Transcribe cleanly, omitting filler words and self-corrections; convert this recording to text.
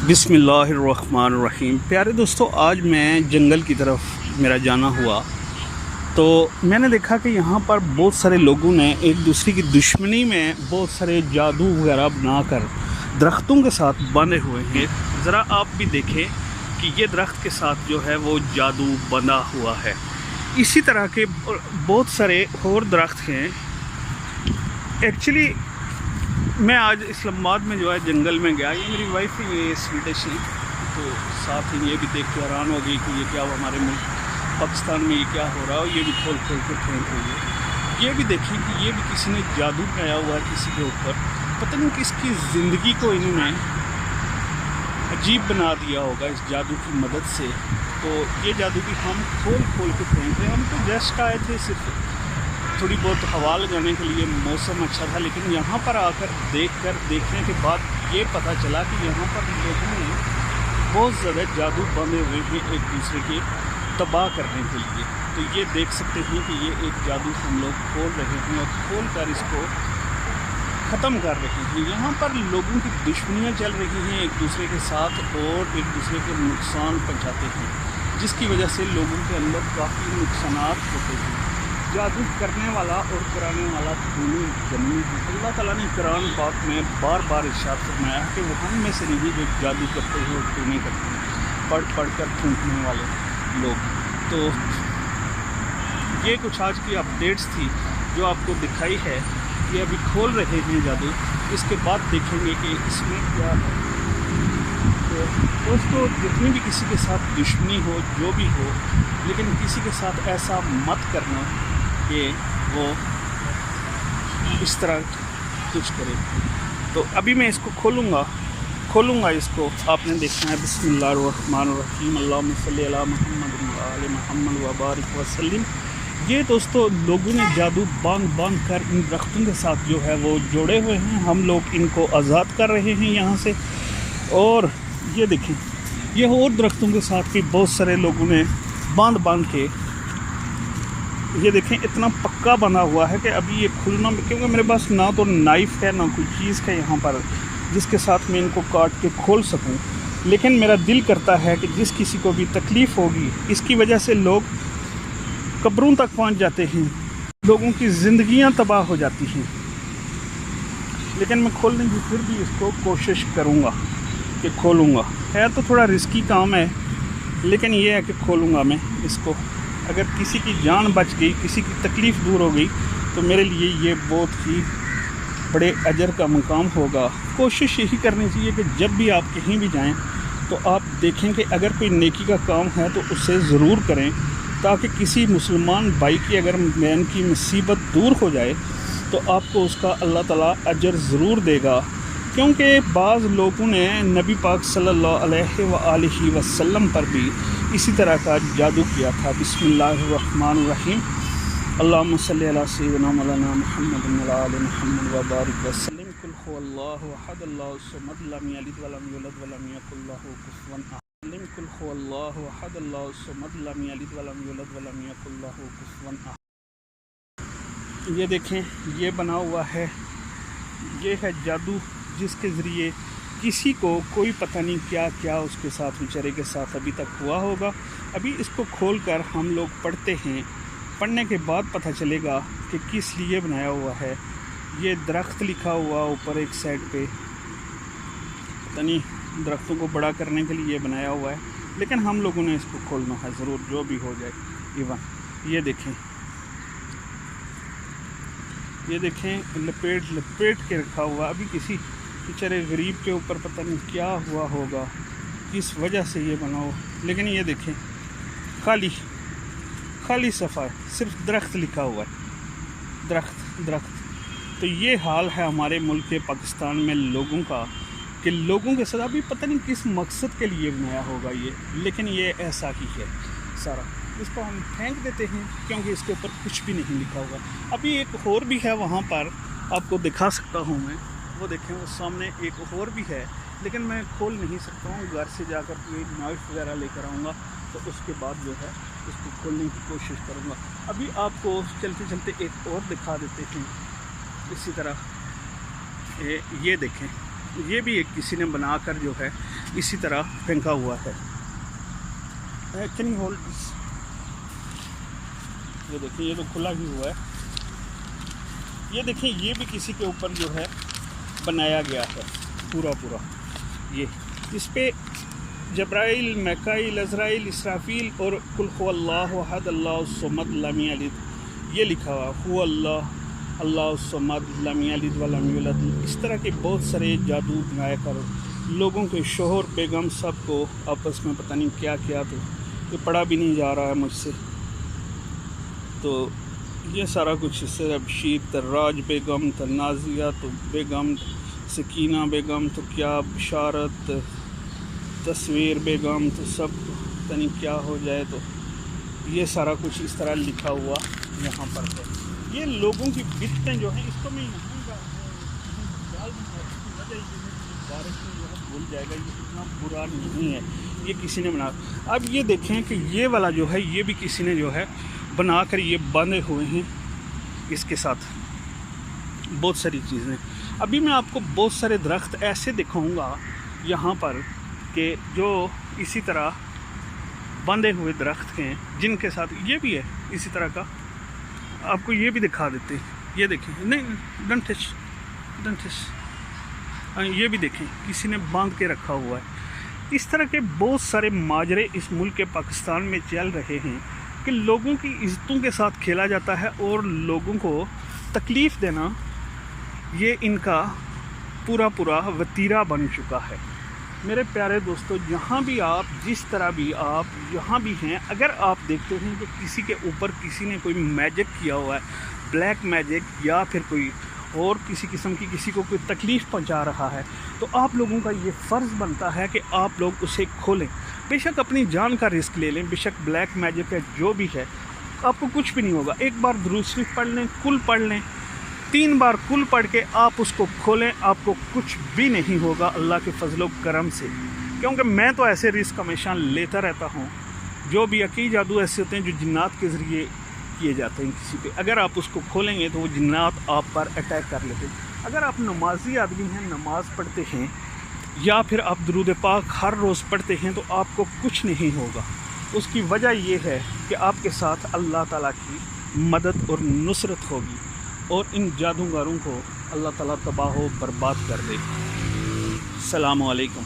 बिस्मिल्लाहिर्रहमानिर्रहीम। प्यारे दोस्तों, आज मैं जंगल की तरफ मेरा जाना हुआ तो मैंने देखा कि यहाँ पर बहुत सारे लोगों ने एक दूसरे की दुश्मनी में बहुत सारे जादू वगैरह बनाकर दरख्तों के साथ बंधे हुए हैं। ज़रा आप भी देखें कि ये दरख्त के साथ जो है वो जादू बंधा हुआ है। इसी तरह के बहुत सारे और दरख्त हैं। एक्चुअली मैं आज इस्लामाबाद में जो है जंगल में गया। ये मेरी वाइफ है, ये स्वीडिश है, तो साथ ही ये भी देख के हैरान हो गई कि ये क्या हमारे मुल्क पाकिस्तान में ये क्या हो रहा है। ये भी खोल खोल के फेंक रही है। ये भी देखें कि ये भी किसी ने जादू किया हुआ है किसी के ऊपर। पता नहीं किसकी ज़िंदगी को इन्होंने अजीब बना दिया होगा इस जादू की मदद से। तो ये जादू भी हम खोल खोल के फेंक रहे हैं। हम तो जस्ट आए थे सिर्फ थोड़ी बहुत हवा लगाने के लिए, मौसम अच्छा था, लेकिन यहाँ पर आकर देखने के बाद ये पता चला कि यहाँ पर लोगों ने बहुत ज़्यादा जादू बंधे हुए हैं एक दूसरे के तबाह करने के लिए। तो ये देख सकते हैं कि ये एक जादू हम लोग खोल रहे हैं और खोल कर इसको ख़त्म कर रहे हैं। यहाँ पर लोगों की दुश्मनियाँ चल रही हैं एक दूसरे के साथ और एक दूसरे को नुकसान पहुँचाते हैं, जिसकी वजह से लोगों के अंदर काफ़ी नुकसान होते हैं। जादू करने वाला और कराने वाला दोनों जमीन है। अल्लाह ताला ने कुरान पाक में बार बार इरशाद फरमाया कि वो हम में से नहीं जो जादू करते हैं और टूने करते हैं, पढ़ कर फूंकने वाले लोग। तो ये कुछ आज की अपडेट्स थी जो आपको दिखाई है। ये अभी खोल रहे हैं जादू, इसके बाद देखेंगे कि इसमें क्या है। तो दोस्तों, जितनी भी किसी के साथ दुश्मनी हो, जो भी हो, लेकिन किसी के साथ ऐसा मत करना कि वो इस तरह कुछ करे। तो अभी मैं इसको खोलूँगा इसको। आपने देखना है बिस्मिल्लाहिर्रहमानिर्रहीम, अल्लाहुम्मा सल्ली अला मुहम्मद व आले मुहम्मद व बारिक वसल्लिम। ये दोस्तों लोगों ने जादू बांध कर इन दरख्तों के साथ जो है वो जोड़े हुए हैं। हम लोग इनको आज़ाद कर रहे हैं यहाँ से। और ये देखें, ये और दरख्तों के साथ भी बहुत सारे लोगों ने बांध के, ये देखें इतना पक्का बना हुआ है कि अभी ये खुलना, क्योंकि मेरे पास ना तो नाइफ़ है ना कोई चीज़ है यहाँ पर जिसके साथ मैं इनको काट के खोल सकूँ। लेकिन मेरा दिल करता है कि जिस किसी को भी तकलीफ़ होगी, इसकी वजह से लोग कब्रों तक पहुँच जाते हैं, लोगों की ज़िंदगियाँ तबाह हो जाती हैं। लेकिन मैं खोलने की फिर भी इसको कोशिश करूँगा कि खोलूँगा। है तो थोड़ा रिस्की काम है, लेकिन ये है कि खोलूँगा मैं इसको। अगर किसी की जान बच गई, किसी की तकलीफ़ दूर हो गई, तो मेरे लिए ये बहुत ही बड़े अजर का मुकाम होगा। कोशिश यही करनी चाहिए कि जब भी आप कहीं भी जाएं तो आप देखें कि अगर कोई नेकी का काम है तो उसे ज़रूर करें, ताकि किसी मुसलमान भाई की अगर बहन की मुसीबत दूर हो जाए तो आपको उसका अल्लाह ताला अजर ज़रूर देगा। क्योंकि बाज़ लोगों ने नबी पाक सल्लल्लाहु अलैहि वसल्लम पर भी इसी तरह का जादू किया था। बिस्मिल्लाहिर्रहमानिर्रहीम, अल्लाहुम्मा सल्ली अला सय्यिदिना मौलाना मुहम्मद व आले मुहम्मद व बारिक वसल्लिम। कुल हुवल्लाहु अहद, अल्लाहु समद, लम यलिद व लम यूलद व लम यकुल लहू कुफुवन अहद। कुल हुवल्लाहु अहद, अल्लाहु समद, लम यलिद व लम यूलद व लम यकुल लहू कुफुवन अहद। ये देखें, ये बना हुआ है, ये है जादू जिसके ज़रिए किसी को कोई पता नहीं क्या क्या उसके साथ, बेचारे के साथ अभी तक हुआ होगा। अभी इसको खोलकर हम लोग पढ़ते हैं, पढ़ने के बाद पता चलेगा कि किस लिए बनाया हुआ है। ये दरख्त लिखा हुआ ऊपर एक साइड पे, पता नहीं दरख्तों को बड़ा करने के लिए बनाया हुआ है, लेकिन हम लोगों ने इसको खोलना है ज़रूर, जो भी हो जाए। ये देखें लपेट के रखा हुआ। अभी किसी बेचारे गरीब के ऊपर पता नहीं क्या हुआ होगा, किस वजह से ये बना हो। लेकिन ये देखें, खाली सफ़ा है, सिर्फ दरख्त लिखा हुआ है, दरख्त। तो ये हाल है हमारे मुल्क के पाकिस्तान में लोगों का, कि लोगों के साथ अभी पता नहीं किस मकसद के लिए बनाया होगा ये, लेकिन ये ऐसा ही है सारा। इसको हम फेंक देते हैं क्योंकि इसके ऊपर कुछ भी नहीं लिखा होगा। अभी एक और भी है वहाँ पर, आपको दिखा सकता हूँ मैं। वो देखें, वो सामने एक और भी है, लेकिन मैं खोल नहीं सकता हूँ। घर से जाकर कोई नाइफ वगैरह लेकर आऊँगा तो उसके बाद जो है इसको खोलने की कोशिश करूँगा। अभी आपको चलते चलते एक और दिखा देते हैं इसी तरह। ये देखें, یہ بھی ایک کسی نے بنا کر جو ہے اسی طرح پھینکا ہوا ہے. Can you hold this? یہ دیکھیں یہ تو کھلا بھی ہوا ہے. یہ دیکھیں یہ بھی کسی کے اوپر جو ہے بنایا گیا ہے پورا. یہ اس پہ جبرائیل، میکائیل، عزرائیل، اسرافیل اور قل هو اللہ احد اللہ الصمد لم یلد یہ لکھا ہوا هو اللہ الصمد لم یلد ولم یولد. اس طرح کے بہت سارے جادو بنایا کر لوگوں کے شوہر بیگم سب کو آپس میں پتہ نہیں کیا کیا، تو یہ پڑھا بھی نہیں جا رہا ہے مجھ سے. تو یہ سارا کچھ اس سے شیر تراج بیگم، تنازیہ تو بیگم، سکینہ بیگم تو کیا بشارت، تصویر بیگم تو سب پتہ نہیں کیا ہو جائے. تو یہ سارا کچھ اس طرح لکھا ہوا یہاں پر ہے. یہ لوگوں کی بتیں جو ہیں اس کو میں یہاں کا ڈال دوں گا، اس کی وجہ یہ ہے کہ بارش میں جو ہے بھول جائے گا. یہ اتنا برا نہیں ہے، یہ کسی نے بنا. اب یہ دیکھیں کہ یہ والا جو ہے یہ بھی کسی نے جو ہے بنا کر یہ باندھے ہوئے ہیں اس کے ساتھ بہت ساری چیزیں. ابھی میں آپ کو بہت سارے درخت ایسے دکھاؤں گا یہاں پر کہ جو اسی طرح باندھے ہوئے درخت ہیں، جن کے ساتھ یہ بھی ہے اسی طرح کا. آپ کو یہ بھی دکھا دیتے ہیں. یہ دیکھیں، نہیں ڈنٹ ٹچ. یہ بھی دیکھیں کسی نے باندھ کے رکھا ہوا ہے. اس طرح کے بہت سارے ماجرے اس ملک پاکستان میں چل رہے ہیں کہ لوگوں کی عزتوں کے ساتھ کھیلا جاتا ہے اور لوگوں کو تکلیف دینا یہ ان کا پورا وتیرہ بن چکا ہے. میرے پیارے دوستو، جہاں بھی آپ، جس طرح بھی آپ یہاں بھی ہیں، اگر آپ دیکھتے ہیں کہ کسی کے اوپر کسی نے کوئی میجک کیا ہوا ہے، بلیک میجک، یا پھر کوئی اور کسی قسم کی کسی کو کوئی تکلیف پہنچا رہا ہے، تو آپ لوگوں کا یہ فرض بنتا ہے کہ آپ لوگ اسے کھولیں. بے شک اپنی جان کا رسک لے لیں، بے شک بلیک میجک ہے جو بھی ہے، آپ کو کچھ بھی نہیں ہوگا. ایک بار درود شریف پڑھ لیں، کل پڑھ لیں، 3 بار کل پڑھ کے آپ اس کو کھولیں، آپ کو کچھ بھی نہیں ہوگا اللہ کے فضل و کرم سے. کیونکہ میں تو ایسے رسک ہمیشہ لیتا رہتا ہوں. جو بھی عقیدی جادو ایسے ہوتے ہیں جو جنات کے ذریعے کیے جاتے ہیں کسی پہ، اگر آپ اس کو کھولیں گے تو وہ جنات آپ پر اٹیک کر لیتے ہیں. اگر آپ نمازی آدمی ہیں، نماز پڑھتے ہیں، یا پھر آپ درود پاک ہر روز پڑھتے ہیں، تو آپ کو کچھ نہیں ہوگا. اس کی وجہ یہ ہے کہ آپ کے ساتھ اللہ تعالیٰ کی مدد اور نصرت ہوگی، اور ان جادوگروں کو اللہ تعالیٰ تباہ و برباد کر دے. السلام علیکم.